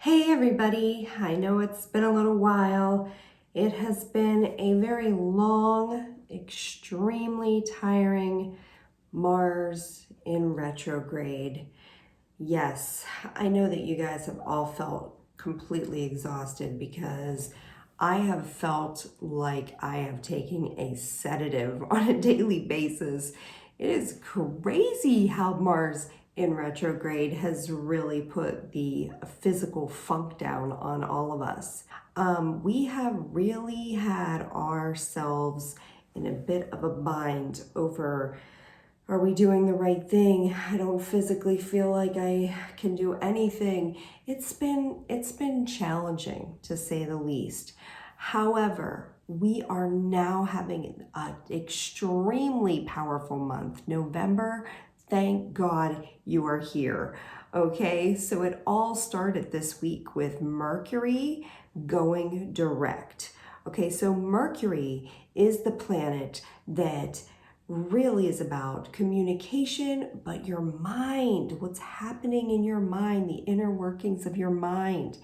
Hey everybody, I know it's been a little while. It has been a very long, extremely tiring Mars in retrograde. Yes, I know that you guys have all felt completely exhausted because I have felt like I have taken a sedative on a daily basis. It is crazy how Mars in retrograde has really put the physical funk down on all of us. We have really had ourselves in a bit of a bind over, are we doing the right thing? I don't physically feel like I can do anything. It's been challenging, to say the least. However, we are now having an extremely powerful month, November. Thank God you are here. Okay, so it all started this week with Mercury going direct. Okay, so Mercury is the planet that really is about communication, but your mind, what's happening in your mind, the inner workings of your mind.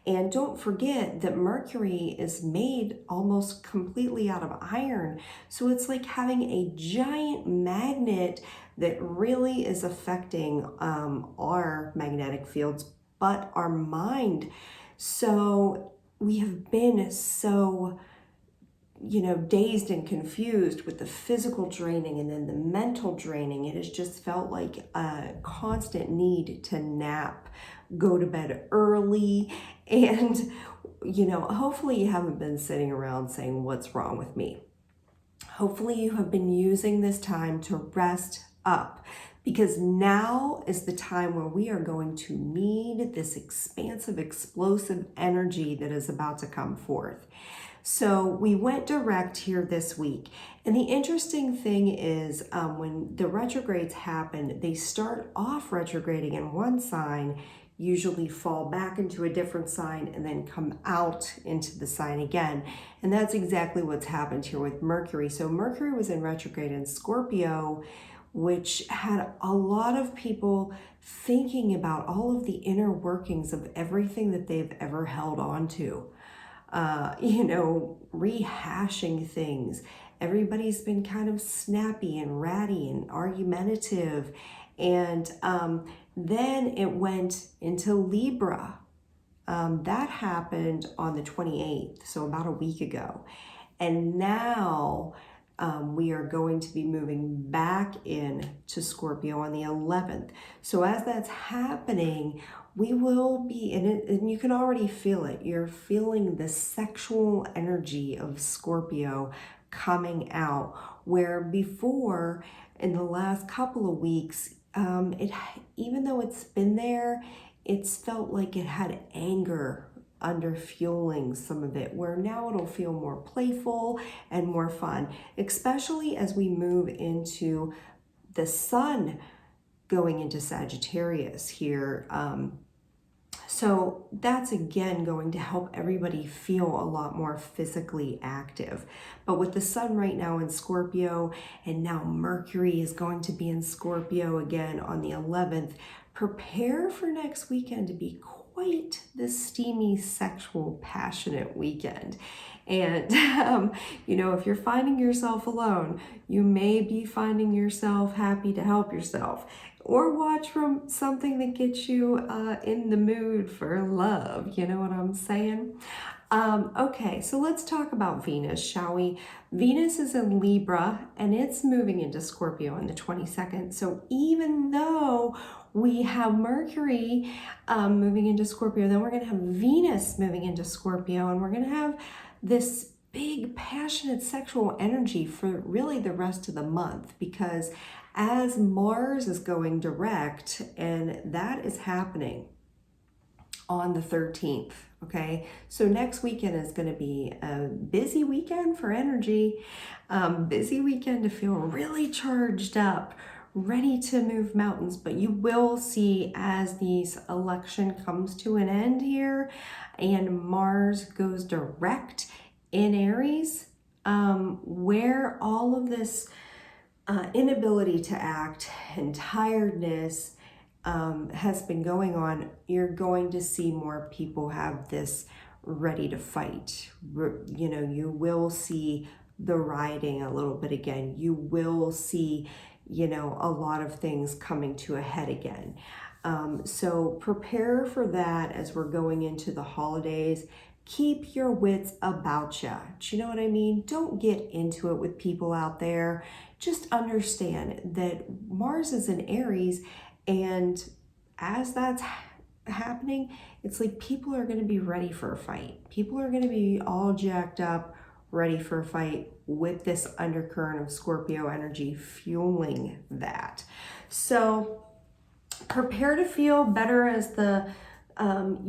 And don't forget that Mercury is made almost completely out of iron. So it's like having a giant magnet that really is affecting our magnetic fields, but our mind. So we have been so dazed and confused with the physical draining and then the mental draining. It has just felt like a constant need to nap, go to bed early, and, hopefully you haven't been sitting around saying, what's wrong with me? Hopefully you have been using this time to rest up, because now is the time where we are going to need this expansive, explosive energy that is about to come forth. So we went direct here this week. And the interesting thing is when the retrogrades happen, they start off retrograding in one sign, usually fall back into a different sign, and then come out into the sign again. And that's exactly what's happened here with Mercury. So Mercury was in retrograde in Scorpio, which had a lot of people thinking about all of the inner workings of everything that they've ever held on to. Rehashing things. Everybody's been kind of snappy and ratty and argumentative. And then it went into Libra. That happened on the 28th, so about a week ago. And now we are going to be moving back in to Scorpio on the 11th. So as that's happening, we will be in it, and you can already feel it. You're feeling the sexual energy of Scorpio coming out, where before, in the last couple of weeks, even though it's been there, it's felt like it had anger under fueling some of it, where now it'll feel more playful and more fun, especially as we move into the sun going into Sagittarius here. So that's again going to help everybody feel a lot more physically active. But with the sun right now in Scorpio, and now Mercury is going to be in Scorpio again on the 11th, prepare for next weekend to be quite the steamy, sexual, passionate weekend. And, if you're finding yourself alone, you may be finding yourself happy to help yourself, or watch from something that gets you in the mood for love. You know what I'm saying? Okay, so let's talk about Venus, shall we? Venus is in Libra and it's moving into Scorpio on the 22nd. So even though we have Mercury moving into Scorpio, then we're going to have Venus moving into Scorpio, and we're going to have this big, passionate sexual energy for really the rest of the month, because as Mars is going direct, and that is happening on the 13th. Okay, so next weekend is going to be a busy weekend for energy, busy weekend to feel really charged up, ready to move mountains. But you will see, as these election comes to an end here and Mars goes direct in Aries, where all of this inability to act and tiredness has been going on, you're going to see more people have this ready to fight. You know, you will see the rioting a little bit again. You will see, you know, a lot of things coming to a head again. So prepare for that as we're going into the holidays. Keep your wits about you. Do you know what I mean? Don't get into it with people out there. Just understand that Mars is in Aries, and as that's happening, it's like people are going to be ready for a fight. People are going to be all jacked up, ready for a fight with this undercurrent of Scorpio energy fueling that. So prepare to feel better as the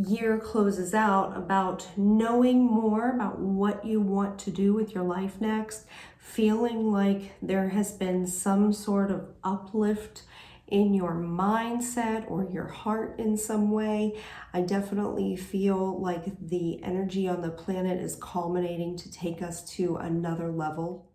year closes out, about knowing more about what you want to do with your life next, feeling like there has been some sort of uplift in your mindset or your heart in some way. I definitely feel like the energy on the planet is culminating to take us to another level.